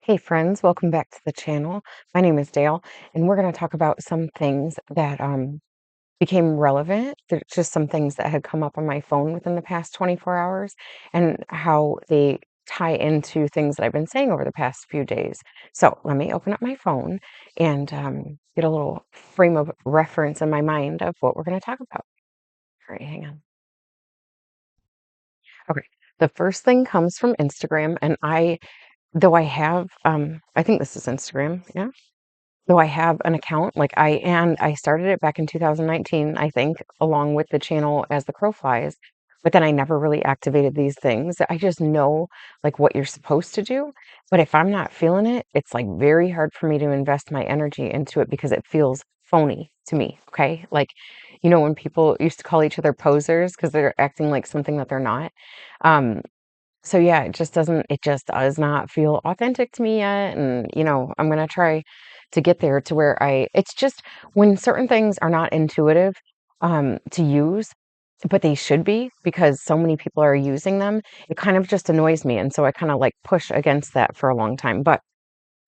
Hey friends, welcome back to the channel. My name is Dale, and we're going to talk about some things that became relevant. They're just some things that had come up on my phone within the past 24 hours and how they tie into things that I've been saying over the past few days. So let me open up my phone and get a little frame of reference in my mind of what we're going to talk about. All right, hang on. Okay. The first thing comes from Instagram, and though I have, I think this is Instagram. Yeah. Though I have an account, I started it back in 2019, I think, along with the channel as the crow flies, but then I never really activated these things. I just know like what you're supposed to do, but if I'm not feeling it, it's like very hard for me to invest my energy into it because it feels phony to me, okay? Like, when people used to call each other posers because they're acting like something that they're not. Um, so yeah, it just does not feel authentic to me yet. And, I'm gonna try to get there to where it's just when certain things are not intuitive to use, but they should be because so many people are using them, it kind of just annoys me. And so I kind of like push against that for a long time. But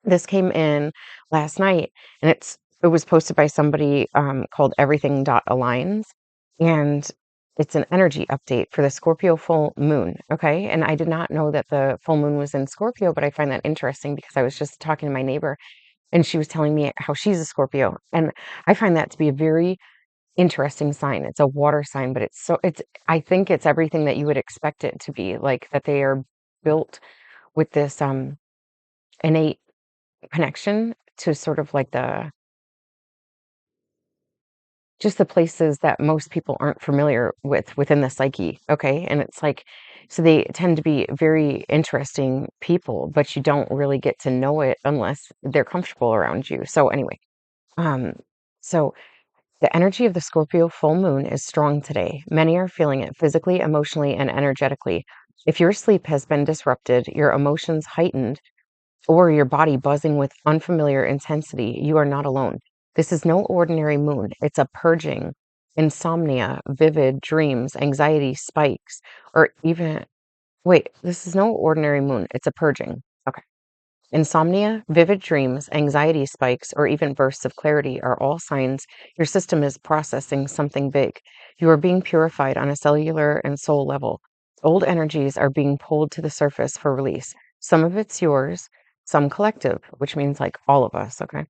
this came in last night and it was posted by somebody called Everything Aligns, and it's an energy update for the Scorpio full moon. Okay. And I did not know that the full moon was in Scorpio, but I find that interesting because I was just talking to my neighbor and she was telling me how she's a Scorpio. And I find that to be a very interesting sign. It's a water sign, but I think it's everything that you would expect it to be, like that they are built with this innate connection to sort of like just the places that most people aren't familiar with within the psyche. Okay. And it's like, so they tend to be very interesting people, but you don't really get to know it unless they're comfortable around you. So, anyway, um, so the energy of the Scorpio full moon is strong today. Many are feeling it physically, emotionally, and energetically. If your sleep has been disrupted, your emotions heightened, or your body buzzing with unfamiliar intensity, you are not alone. This is no ordinary moon. It's a purging. Insomnia, vivid dreams, anxiety spikes, or even, wait, this is no ordinary moon. It's a purging. Okay. Insomnia, vivid dreams, anxiety spikes, or even bursts of clarity are all signs your system is processing something big. You are being purified on a cellular and soul level. Old energies are being pulled to the surface for release. Some of it's yours, some collective, which means like all of us, okay?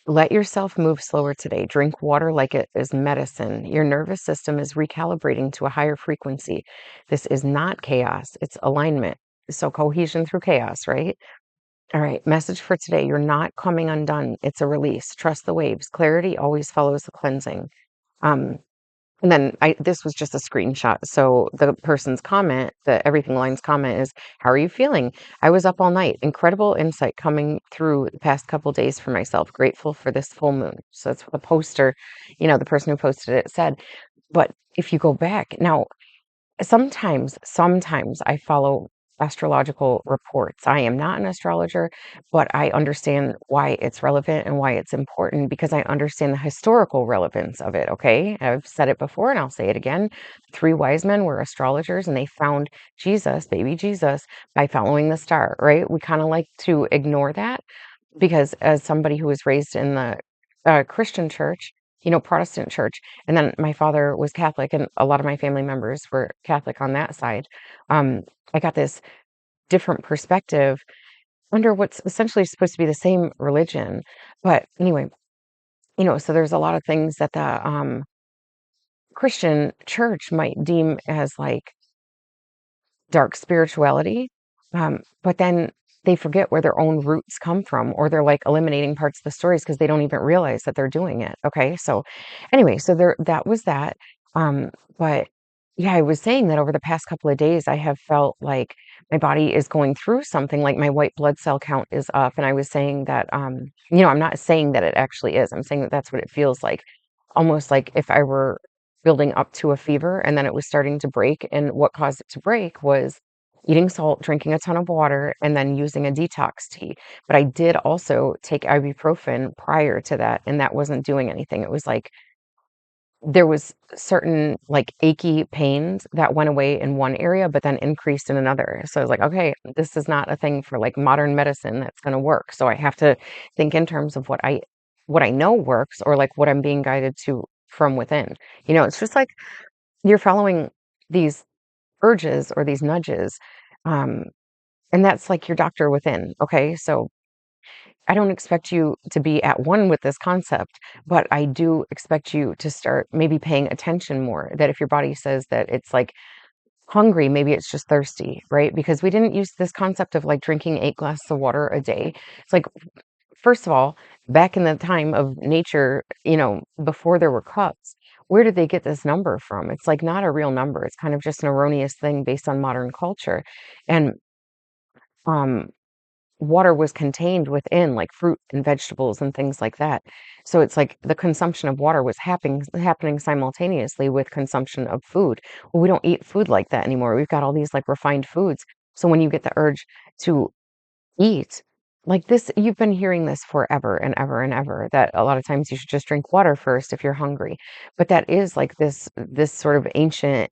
Let yourself move slower today. Drink water like it is medicine. Your nervous system is recalibrating to a higher frequency. This is not chaos, it's alignment. So, cohesion through chaos, right? All right, message for today. You're not coming undone. It's a release. Trust the waves. Clarity always follows the cleansing. Um, and then this was just a screenshot. So the person's comment, the Everything Lines comment is, how are you feeling? I was up all night. Incredible insight coming through the past couple days for myself. Grateful for this full moon. So that's what the poster, the person who posted it said. But if you go back now, sometimes I follow astrological reports. I am not an astrologer, but I understand why it's relevant and why it's important because I understand the historical relevance of it. Okay. I've said it before and I'll say it again. Three wise men were astrologers and they found Jesus, baby Jesus, by following the star, right? We kind of like to ignore that because as somebody who was raised in the Christian church, Protestant church, and then my father was Catholic, and a lot of my family members were Catholic on that side. Um, I got this different perspective under what's essentially supposed to be the same religion. But anyway, so there's a lot of things that the Christian church might deem as like dark spirituality. But then they forget where their own roots come from, or they're like eliminating parts of the stories because they don't even realize that they're doing it. Okay. So anyway, so that was that. Um, but yeah, I was saying that over the past couple of days, I have felt like my body is going through something, like my white blood cell count is up. And I was saying that, I'm not saying that it actually is. I'm saying that that's what it feels like, almost like if I were building up to a fever and then it was starting to break. And what caused it to break was eating salt, drinking a ton of water, and then using a detox tea. But I did also take ibuprofen prior to that, and that wasn't doing anything. It was like there was certain like achy pains that went away in one area, but then increased in another. So I was like, okay, this is not a thing for like modern medicine that's going to work. So I have to think in terms of what I know works, or like what I'm being guided to from within. It's just like you're following these urges or these nudges. Um, and that's like your doctor within. Okay. So I don't expect you to be at one with this concept, but I do expect you to start maybe paying attention more. That if your body says that it's like hungry, maybe it's just thirsty, right? Because we didn't use this concept of like drinking 8 glasses of water a day. It's like, first of all, back in the time of nature, before there were cups, where did they get this number from? It's like not a real number. It's kind of just an erroneous thing based on modern culture. And um water was contained within like fruit and vegetables and things like that. So it's like the consumption of water was happening simultaneously with consumption of food. Well, we don't eat food like that anymore. We've got all these like refined foods. So when you get the urge to eat like this, you've been hearing this forever and ever and ever, that a lot of times you should just drink water first if you're hungry. But that is like this sort of ancient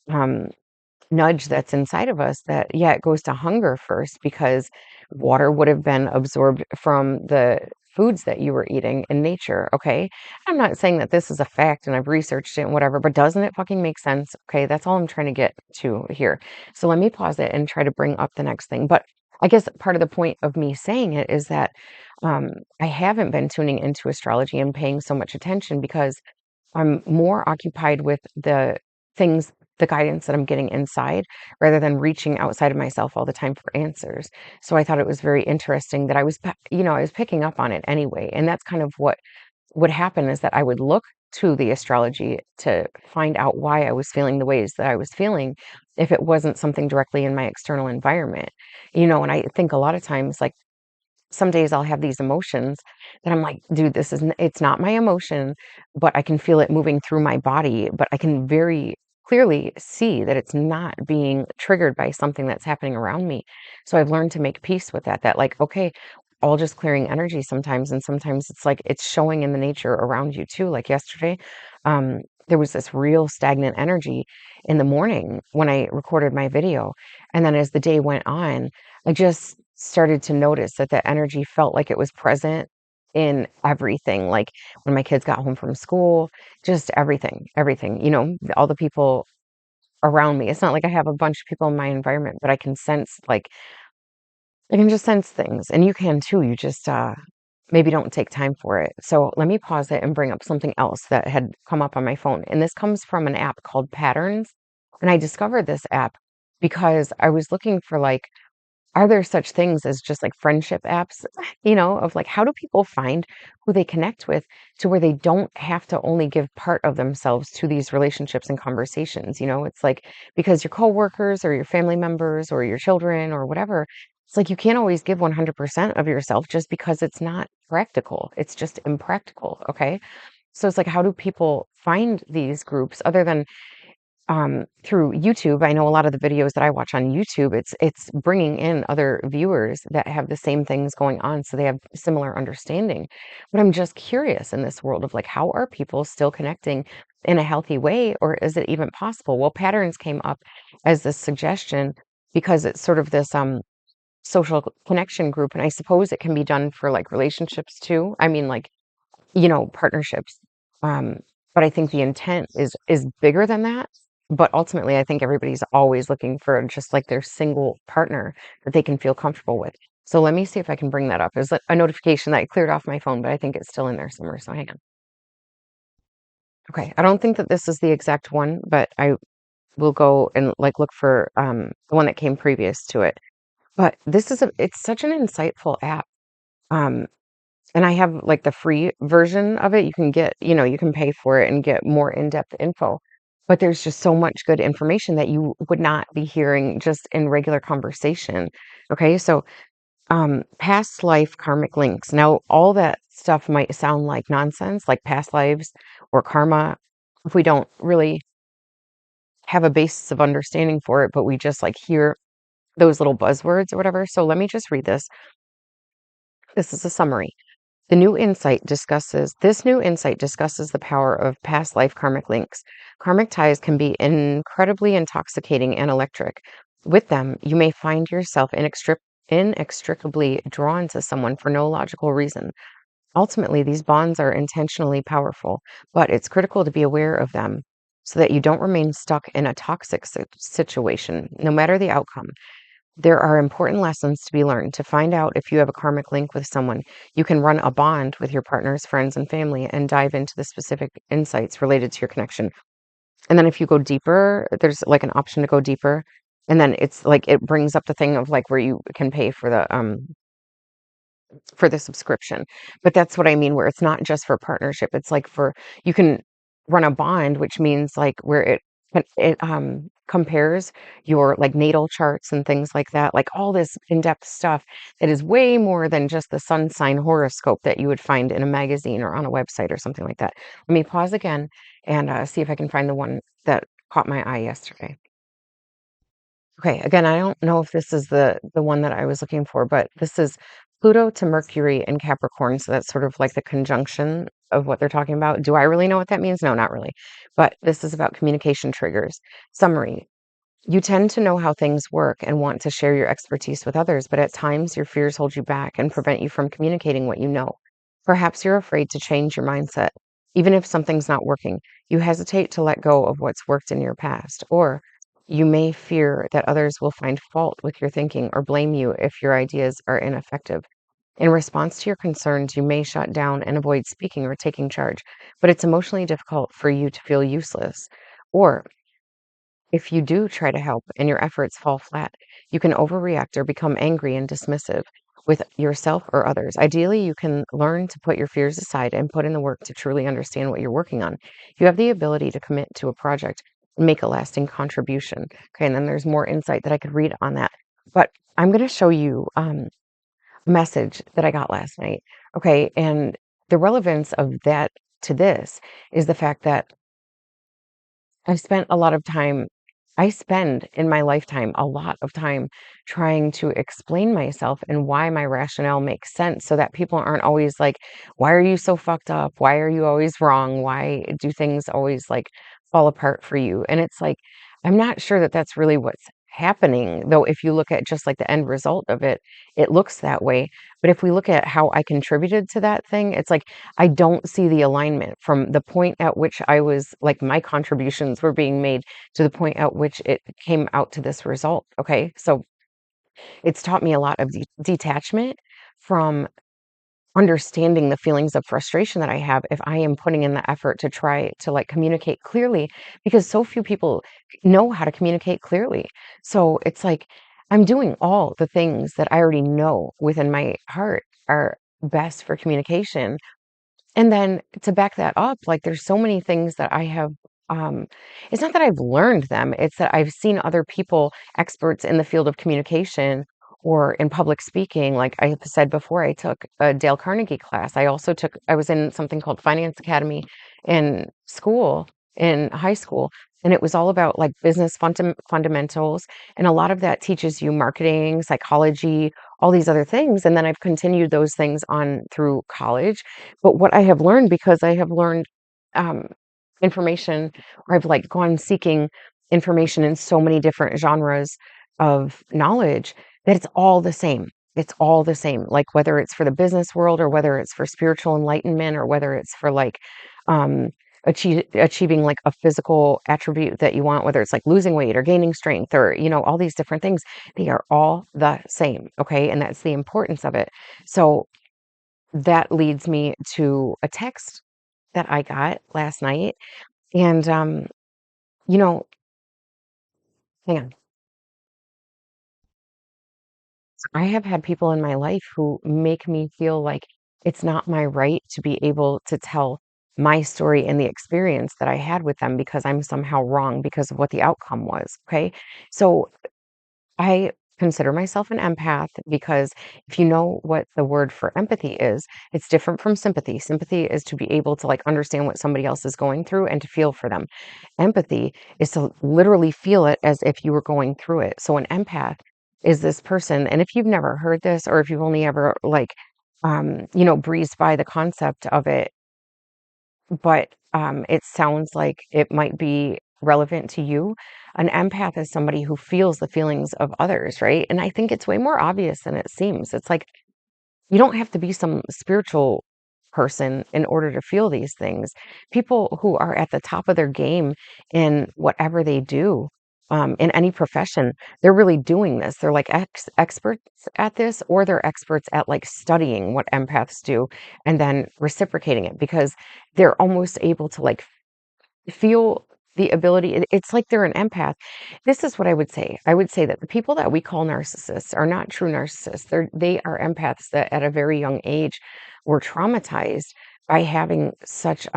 um nudge that's inside of us, that yeah, it goes to hunger first, because water would have been absorbed from the foods that you were eating in nature. Okay, I'm not saying that this is a fact and I've researched it and whatever, but doesn't it fucking make sense? Okay, that's all I'm trying to get to here. So let me pause it and try to bring up the next thing. But I guess part of the point of me saying it is that um, I haven't been tuning into astrology and paying so much attention, because I'm more occupied with the things, the guidance that I'm getting inside, rather than reaching outside of myself all the time for answers. So I thought it was very interesting that I was picking up on it anyway. And that's kind of what would happen, is that I would look to the astrology to find out why I was feeling the ways that I was feeling, if it wasn't something directly in my external environment. And I think a lot of times, like, some days I'll have these emotions that I'm like, dude, it's not my emotion, but I can feel it moving through my body. But I can very clearly see that it's not being triggered by something that's happening around me. So I've learned to make peace with that, like, okay, all just clearing energy sometimes. And sometimes it's like it's showing in the nature around you too. Like yesterday, um, there was this real stagnant energy in the morning when I recorded my video. And then as the day went on, I just started to notice that the energy felt like it was present in everything. Like when my kids got home from school, just everything, all the people around me. It's not like I have a bunch of people in my environment, but I can sense, like, I can just sense things. And you can too. You just, maybe don't take time for it. So let me pause it and bring up something else that had come up on my phone. And this comes from an app called Patterns. And I discovered this app because I was looking for, like, are there such things as just like friendship apps, of like, how do people find who they connect with, to where they don't have to only give part of themselves to these relationships and conversations? It's like, because your coworkers or your family members or your children or whatever, it's like you can't always give 100% of yourself, just because it's not practical. It's just impractical. Okay. So it's like, how do people find these groups other than through YouTube? I know a lot of the videos that I watch on YouTube, it's bringing in other viewers that have the same things going on, so they have similar understanding. But I'm just curious, in this world of like, how are people still connecting in a healthy way, or is it even possible? Well, Patterns came up as this suggestion because it's sort of this social connection group, and I suppose it can be done for like relationships too. I mean, like, partnerships. Um, but I think the intent is bigger than that. But ultimately, I think everybody's always looking for just like their single partner that they can feel comfortable with. So let me see if I can bring that up. There's a notification that I cleared off my phone, but I think it's still in there somewhere. So hang on. Okay, I don't think that this is the exact one, but I will go and like look for the one that came previous to it. But it's such an insightful app. Um, And I have like the free version of it. You can get, you can pay for it and get more in-depth info. But there's just so much good information that you would not be hearing just in regular conversation. Okay, so past life karmic links. Now, all that stuff might sound like nonsense, like past lives or karma, if we don't really have a basis of understanding for it, but we just like hear those little buzzwords or whatever. So let me just read this. This is a summary. This new insight discusses the power of past life karmic links. Karmic ties can be incredibly intoxicating and electric. With them, you may find yourself inextricably drawn to someone for no logical reason. Ultimately, these bonds are intentionally powerful, but it's critical to be aware of them so that you don't remain stuck in a toxic situation, no matter the outcome. There are important lessons to be learned. To find out if you have a karmic link with someone, you can run a bond with your partner's friends and family and dive into the specific insights related to your connection. And then if you go deeper, there's like an option to go deeper. And then it's like it brings up the thing of like where you can pay for the subscription. But that's what I mean, where it's not just for partnership. It's like for you can run a bond, which means like where it compares your like natal charts and things like that, like all this in-depth stuff that is way more than just the sun sign horoscope that you would find in a magazine or on a website or something like that. Let me pause again and see if I can find the one that caught my eye yesterday. Okay, again, I don't know if this is the one that I was looking for, but this is Pluto to Mercury in Capricorn, so that's sort of like the conjunction of what they're talking about. Do I really know what that means? No, not really. But this is about communication triggers. Summary. You tend to know how things work and want to share your expertise with others, but at times your fears hold you back and prevent you from communicating what you know. Perhaps you're afraid to change your mindset. Even if something's not working, you hesitate to let go of what's worked in your past, or you may fear that others will find fault with your thinking or blame you if your ideas are ineffective. In response to your concerns, you may shut down and avoid speaking or taking charge, but it's emotionally difficult for you to feel useless. Or if you do try to help and your efforts fall flat, you can overreact or become angry and dismissive with yourself or others. Ideally, you can learn to put your fears aside and put in the work to truly understand what you're working on. You have the ability to commit to a project and make a lasting contribution. Okay, and then there's more insight that I could read on that. But I'm going to show you a message that I got last night. Okay, and the relevance of that to this is the fact that I've spent a lot of time I spend in my lifetime a lot of time trying to explain myself and why my rationale makes sense so that people aren't always like, why are you so fucked up? Why are you always wrong? Why do things always like fall apart for you? And it's like, I'm not sure that that's really what's happening, though. If you look at just like the end result of it, it looks that way. But if we look at how I contributed to that thing, it's like, I don't see the alignment from the point at which I was like my contributions were being made to the point at which it came out to this result. Okay. So it's taught me a lot of detachment from understanding the feelings of frustration that I have if I am putting in the effort to try to like communicate clearly, because so few people know how to communicate clearly. So it's like I'm doing all the things that I already know within my heart are best for communication, and then to back that up, like there's so many things that I have it's not that I've learned them, it's that I've seen other people, experts in the field of communication or in public speaking. Like I have said before, I took a Dale Carnegie class. I was in something called Finance Academy in school, in high school, and it was all about like business fundamentals. And a lot of that teaches you marketing, psychology, all these other things. And then I've continued those things on through college. But what I have learned, because I have learned um, information, or I've like gone seeking information in so many different genres of knowledge, that it's all the same. It's all the same. Like whether it's for the business world or whether it's for spiritual enlightenment or whether it's for like um, achieving like a physical attribute that you want, whether it's like losing weight or gaining strength or, all these different things, they are all the same. Okay. And that's the importance of it. So that leads me to a text that I got last night. And, you know, hang on. I have had people in my life who make me feel like it's not my right to be able to tell my story and the experience that I had with them because I'm somehow wrong because of what the outcome was. Okay. So I consider myself an empath because if you know what the word for empathy is, it's different from sympathy. Sympathy is to be able to like understand what somebody else is going through and to feel for them. Empathy is to literally feel it as if you were going through it. So an empath is this person, and if you've never heard this or if you've only ever like breezed by the concept of it, but it sounds like it might be relevant to you. An empath is somebody who feels the feelings of others, right? And I think it's way more obvious than it seems. It's like you don't have to be some spiritual person in order to feel these things. People who are at the top of their game in whatever they do, in any profession, they're really doing this. They're like experts at this, or they're experts at like studying what empaths do and then reciprocating it because they're almost able to like feel the ability. It's like they're an empath. This is what I would say. I would say that the people that we call narcissists are not true narcissists. They are empaths that at a very young age were traumatized by having such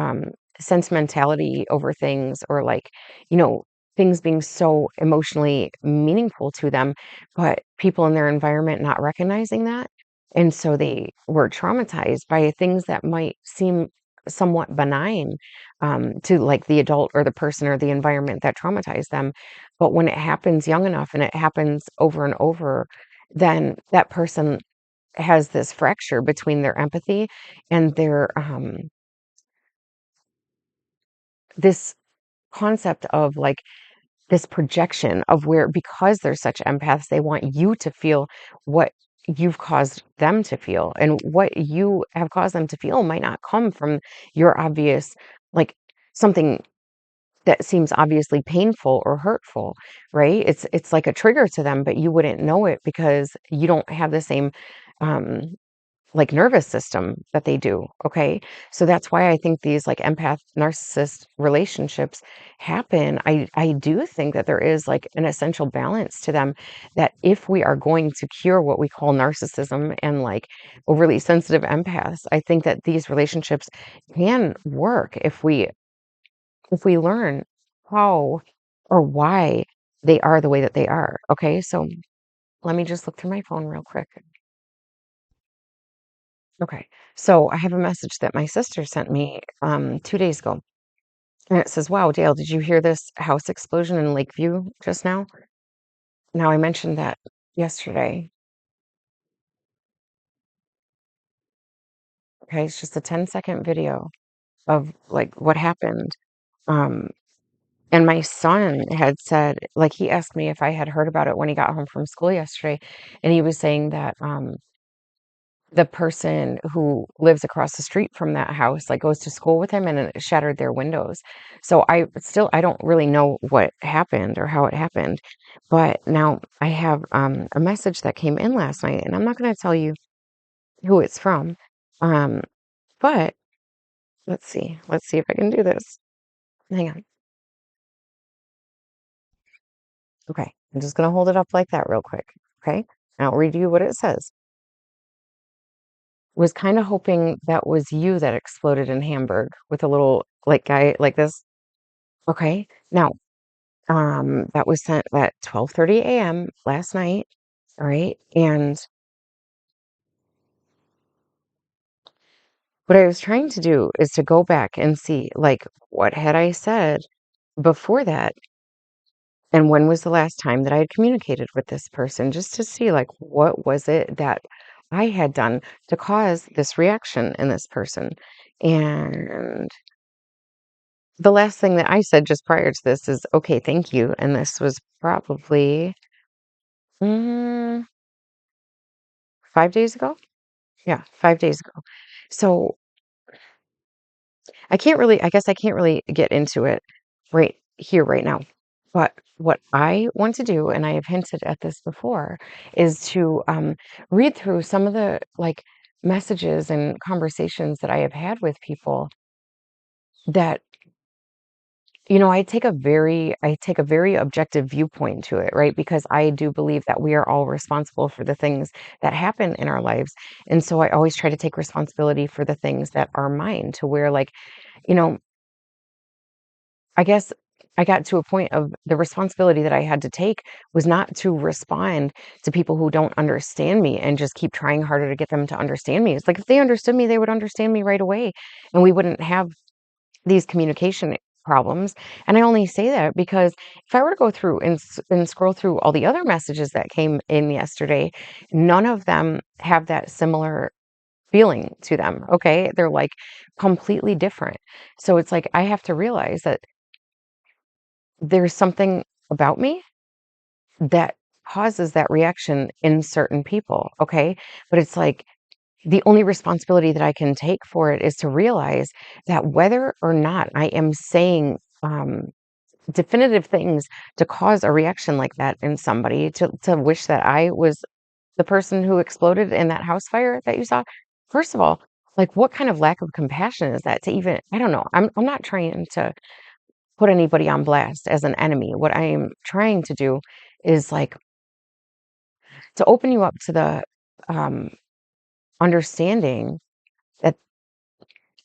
sentimentality over things, or like, you know, things being so emotionally meaningful to them, but people in their environment not recognizing that. And so they were traumatized by things that might seem somewhat benign, to like the adult or the person or the environment that traumatized them. But when it happens young enough and it happens over and over, then that person has this fracture between their empathy and their this concept of like this projection of where, because they're such empaths, they want you to feel what you've caused them to feel, and what you have caused them to feel might not come from your obvious, like, something that seems obviously painful or hurtful, right? It's like a trigger to them, but you wouldn't know it because you don't have the same um like nervous system that they do. Okay. So that's why I think these like empath narcissist relationships happen. I do think that there is like an essential balance to them, that if we are going to cure what we call narcissism and like overly sensitive empaths, I think that these relationships can work if we learn how or why they are the way that they are. Okay. So let me just look through my phone real quick. Okay. So I have a message that my sister sent me 2 days ago. And it says, "Wow, Dale, did you hear this house explosion in Lakeview just now?" Now I mentioned that yesterday. Okay, it's just a 10-second video of like what happened. Um, and my son had said, like, he asked me if I had heard about it when he got home from school yesterday. And he was saying that the person who lives across the street from that house, like, goes to school with him, and it shattered their windows. So I don't really know what happened or how it happened, but now I have a message that came in last night, and I'm not going to tell you who it's from. Um, but let's see if I can do this. Hang on. Okay, I'm just going to hold it up like that real quick. Okay, and I'll read you what it says. Was kind of hoping that was you that exploded in Hamburg with a little like guy like this. Okay. Now, that was sent at 12:30 a.m. last night. All right. And what I was trying to do is to go back and see, like, what had I said before that, and when was the last time that I had communicated with this person, just to see, like, what was it that I had done to cause this reaction in this person. And the last thing that I said just prior to this is, okay, thank you. And this was probably mm, 5 days ago. Yeah, 5 days ago. So I guess I can't really get into it right here, right now. But what I want to do, and I have hinted at this before, is to read through some of the like messages and conversations that I have had with people that, I take a very objective viewpoint to it, right? Because I do believe that we are all responsible for the things that happen in our lives. And so I always try to take responsibility for the things that are mine, to where, like, you know, I guess I got to a point of the responsibility that I had to take was not to respond to people who don't understand me and just keep trying harder to get them to understand me. It's like if they understood me, they would understand me right away, and we wouldn't have these communication problems. And I only say that because if I were to go through and scroll through all the other messages that came in yesterday, none of them have that similar feeling to them. Okay. They're like completely different. So it's like I have to realize that there's something about me that causes that reaction in certain people. Okay. But it's like the only responsibility that I can take for it is to realize that whether or not I am saying definitive things to cause a reaction like that in somebody, to wish that I was the person who exploded in that house fire that you saw. First of all, like what kind of lack of compassion is that to even, I don't know. I'm not trying to put anybody on blast as an enemy. What I am trying to do is like to open you up to the um understanding that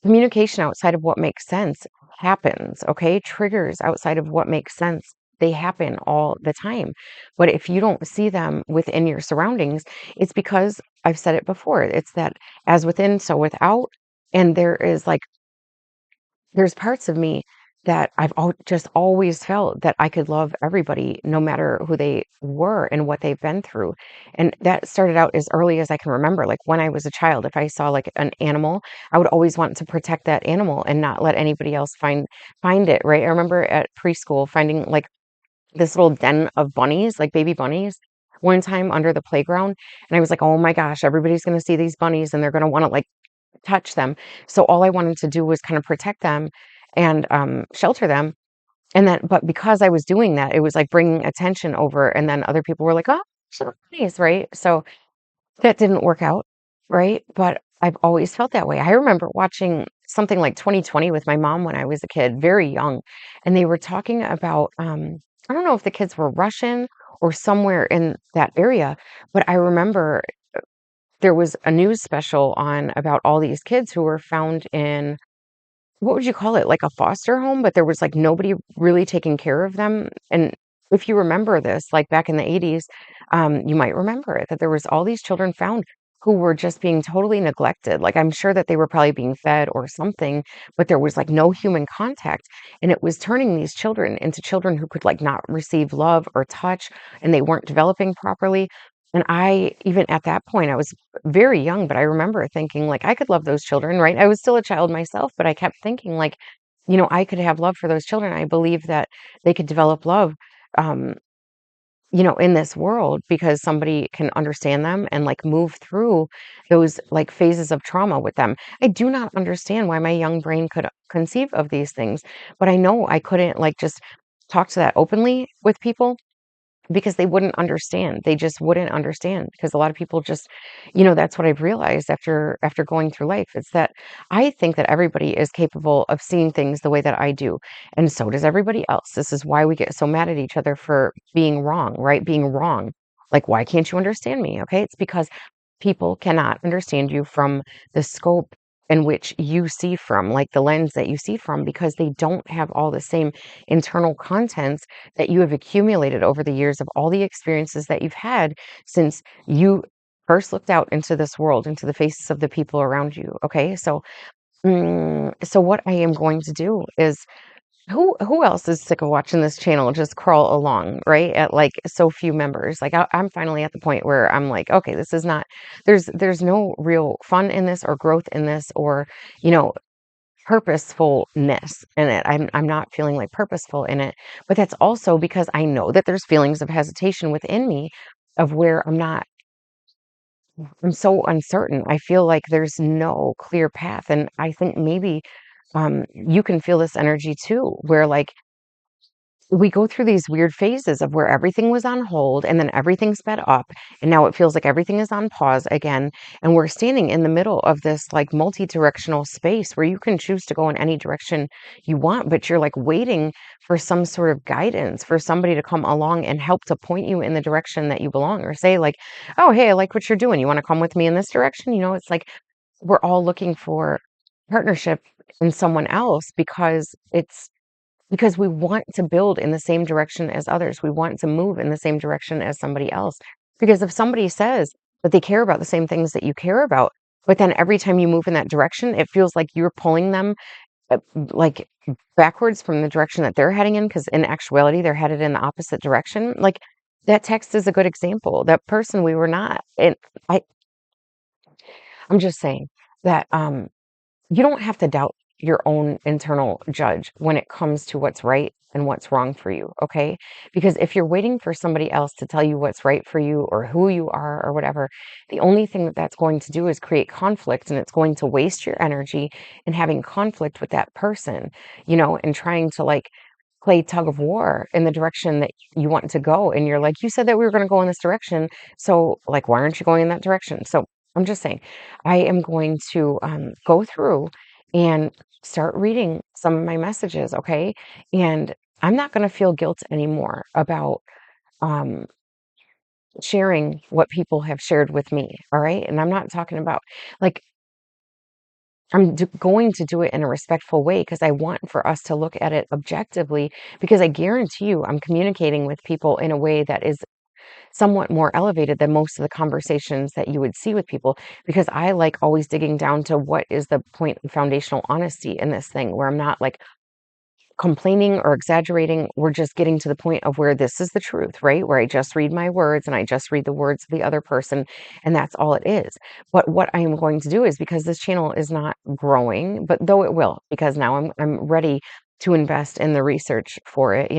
communication outside of what makes sense happens, okay? Triggers outside of what makes sense, they happen all the time. But if you don't see them within your surroundings, it's because I've said it before. It's that as within, so without. And there is like there's parts of me that just always felt that I could love everybody no matter who they were and what they've been through. And that started out as early as I can remember. Like when I was a child, if I saw like an animal, I would always want to protect that animal and not let anybody else find it, right? I remember at preschool finding like this little den of bunnies, like baby bunnies, one time under the playground. And I was like, oh my gosh, everybody's going to see these bunnies and they're going to want to like touch them. So all I wanted to do was kind of protect them and shelter them. And then, but because I was doing that, it was like bringing attention over. And then other people were like, oh, so nice, right? So that didn't work out, right? But I've always felt that way. I remember watching something like 2020 with my mom when I was a kid, very young, and they were talking about, I don't know if the kids were Russian or somewhere in that area, but I remember there was a news special on about all these kids who were found in, what would you call it? Like a foster home, but there was like nobody really taking care of them. And if you remember this, like back in the 80s, you might remember it, that there was all these children found who were just being totally neglected. Like I'm sure that they were probably being fed or something, but there was like no human contact. And it was turning these children into children who could like not receive love or touch, and they weren't developing properly. And I, even at that point, I was very young, but I remember thinking like I could love those children, right? I was still a child myself, but I kept thinking like, I could have love for those children. I believe that they could develop love, um, in this world because somebody can understand them and like move through those like phases of trauma with them. I do not understand why my young brain could conceive of these things, but I know I couldn't like just talk to that openly with people because they wouldn't understand. They just wouldn't understand because a lot of people just, that's what I've realized after going through life. It's that I think that everybody is capable of seeing things the way that I do, and so does everybody else. This is why we get so mad at each other for being wrong, right? Being wrong. Like, why can't you understand me? Okay? It's because people cannot understand you from the scope in which you see from, like the lens that you see from, because they don't have all the same internal contents that you have accumulated over the years of all the experiences that you've had since you first looked out into this world, into the faces of the people around you. Okay. So what I am going to do is, who else is sick of watching this channel just crawl along, right? At like so few members. Like I'm finally at the point where I'm like, okay, this is not, there's no real fun in this or growth in this or, you know, purposefulness in it. I'm not feeling like purposeful in it. But that's also because I know that there's feelings of hesitation within me of where I'm so uncertain. I feel like there's no clear path. And I think maybe you can feel this energy too, where like we go through these weird phases of where everything was on hold and then everything sped up, and now it feels like everything is on pause again, and we're standing in the middle of this like multi-directional space where you can choose to go in any direction you want, but you're like waiting for some sort of guidance, for somebody to come along and help to point you in the direction that you belong, or say like, oh hey, I like what you're doing, you want to come with me in this direction. It's like we're all looking for partnership in someone else because we want to build in the same direction as others. We want to move in the same direction as somebody else. Because if somebody says that they care about the same things that you care about, but then every time you move in that direction, it feels like you're pulling them like backwards from the direction that they're heading in, because in actuality, they're headed in the opposite direction. Like that text is a good example. That person, we were not. And I, I'm just saying that you don't have to doubt your own internal judge when it comes to what's right and what's wrong for you, okay? Because if you're waiting for somebody else to tell you what's right for you or who you are or whatever, the only thing that that's going to do is create conflict, and it's going to waste your energy in having conflict with that person, and trying to like play tug of war in the direction that you want to go. And you're like, you said that we were going to go in this direction. So, like, why aren't you going in that direction? So, I'm just saying, I am going to go through and start reading some of my messages, okay? And I'm not going to feel guilt anymore about um, sharing what people have shared with me, all right? And I'm not talking about like, going to do it in a respectful way because I want for us to look at it objectively, because I guarantee you I'm communicating with people in a way that is somewhat more elevated than most of the conversations that you would see with people, because I like always digging down to what is the point of foundational honesty in this thing, where I'm not like complaining or exaggerating. We're just getting to the point of where this is the truth, right? Where I just read my words and I just read the words of the other person, and that's all it is. But what I am going to do is, because this channel is not growing, but though it will, because now I'm ready to invest in the research for it,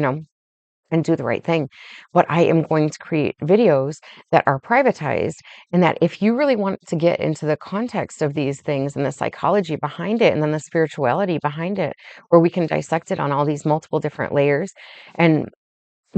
and do the right thing. But I am going to create videos that are privatized, and that if you really want to get into the context of these things and the psychology behind it and then the spirituality behind it, where we can dissect it on all these multiple different layers. And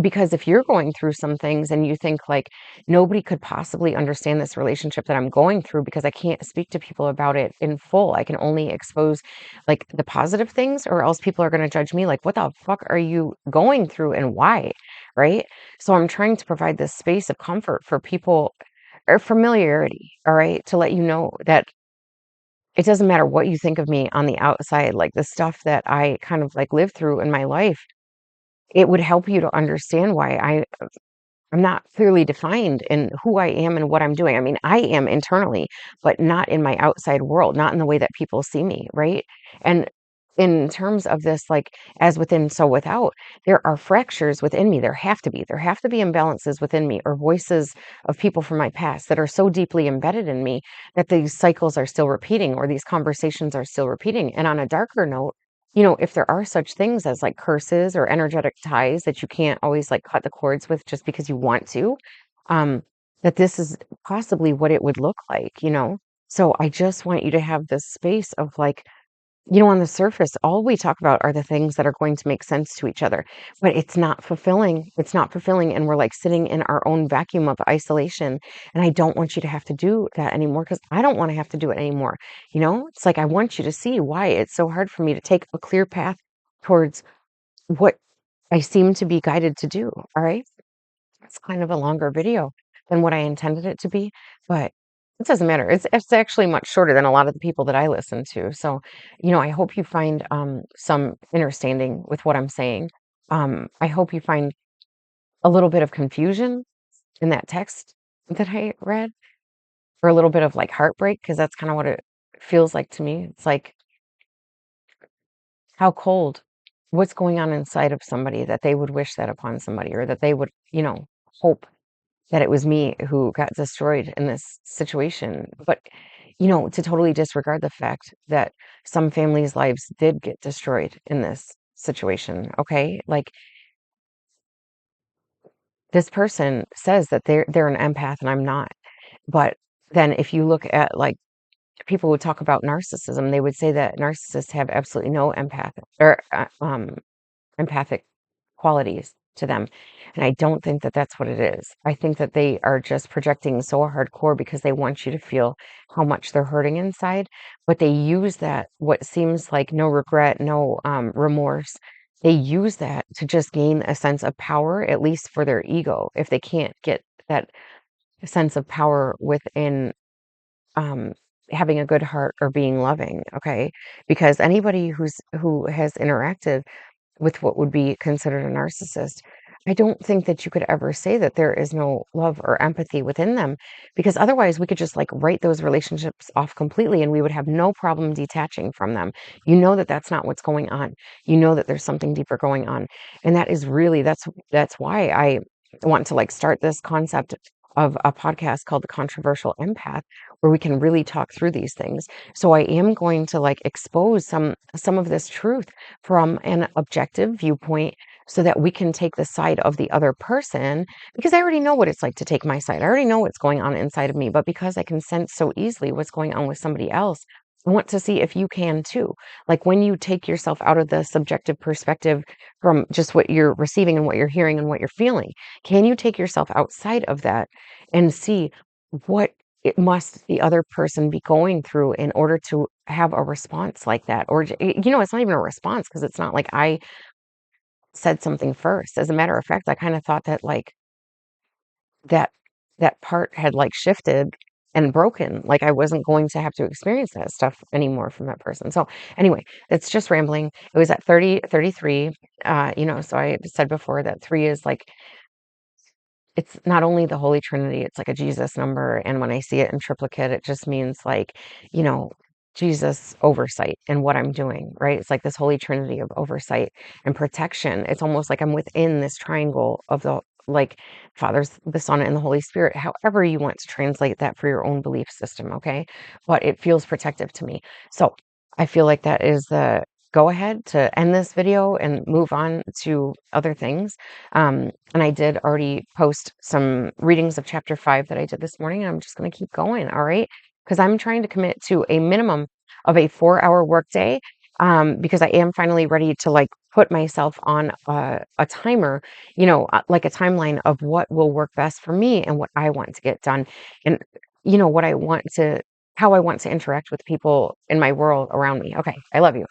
because if you're going through some things and you think like nobody could possibly understand this relationship that I'm going through because I can't speak to people about it in full, I can only expose like the positive things, or else people are going to judge me like, what the fuck are you going through and why? Right. So I'm trying to provide this space of comfort for people, or familiarity. All right. To let you know that it doesn't matter what you think of me on the outside, like the stuff that I kind of like live through in my life, it would help you to understand why I'm not clearly defined in who I am and what I'm doing. I mean, I am internally, but not in my outside world, not in the way that people see me, right? And in terms of this, like, as within, so without, there are fractures within me. There have to be imbalances within me, or voices of people from my past that are so deeply embedded in me that these cycles are still repeating, or these conversations are still repeating. And on a darker note, if there are such things as like curses or energetic ties that you can't always like cut the cords with just because you want to, um, that this is possibly what it would look like. So I just want you to have this space of like, on the surface, all we talk about are the things that are going to make sense to each other, but it's not fulfilling. It's not fulfilling. And we're like sitting in our own vacuum of isolation. And I don't want you to have to do that anymore, because I don't want to have to do it anymore. It's like, I want you to see why it's so hard for me to take a clear path towards what I seem to be guided to do. All right. It's kind of a longer video than what I intended it to be, but it doesn't matter. It's actually much shorter than a lot of the people that I listen to. So, I hope you find some understanding with what I'm saying. I hope you find a little bit of confusion in that text that I read, or a little bit of like heartbreak, because that's kind of what it feels like to me. It's like, how cold, what's going on inside of somebody that they would wish that upon somebody, or that they would, hope that it was me who got destroyed in this situation. But, to totally disregard the fact that some families' lives did get destroyed in this situation. Okay. Like, this person says that they're an empath and I'm not. But then if you look at like people who talk about narcissism, they would say that narcissists have absolutely no empathic qualities to them. And I don't think that that's what it is. I think that they are just projecting so hardcore because they want you to feel how much they're hurting inside. But they use that, what seems like no regret, no remorse, they use that to just gain a sense of power, at least for their ego. If they can't get that sense of power within um, having a good heart or being loving, okay? Because anybody who has interacted with what would be considered a narcissist, I don't think that you could ever say that there is no love or empathy within them, because otherwise we could just like write those relationships off completely and we would have no problem detaching from them. You know that that's not what's going on. You know that there's something deeper going on. And that is really, that's why I want to like start this concept of a podcast called The Controversial Empath, where we can really talk through these things. So I am going to like expose some of this truth from an objective viewpoint so that we can take the side of the other person, because I already know what it's like to take my side. I already know what's going on inside of me, but because I can sense so easily what's going on with somebody else, I want to see if you can too. Like when you take yourself out of the subjective perspective from just what you're receiving and what you're hearing and what you're feeling, can you take yourself outside of that and see what it must the other person be going through in order to have a response like that? Or, it's not even a response because it's not like I said something first. As a matter of fact, I kind of thought that like that that part had like shifted and broken. Like I wasn't going to have to experience that stuff anymore from that person. So anyway, it's just rambling. It was at 33. So I said before that 3 is like, it's not only the Holy Trinity, it's like a Jesus number. And when I see it in triplicate, it just means like, you know, Jesus oversight in what I'm doing, right? It's like this Holy Trinity of oversight and protection. It's almost like I'm within this triangle of the like Father's, the Son, and the Holy Spirit, however you want to translate that for your own belief system, okay? But it feels protective to me. So I feel like that is the go ahead to end this video and move on to other things. And I did already post some readings of chapter 5 that I did this morning. And I'm just going to keep going. All right. Because I'm trying to commit to a minimum of a 4-hour workday. Because I am finally ready to like put myself on a timer, like a timeline of what will work best for me and what I want to get done. And, what I want to, how I want to interact with people in my world around me. Okay. I love you.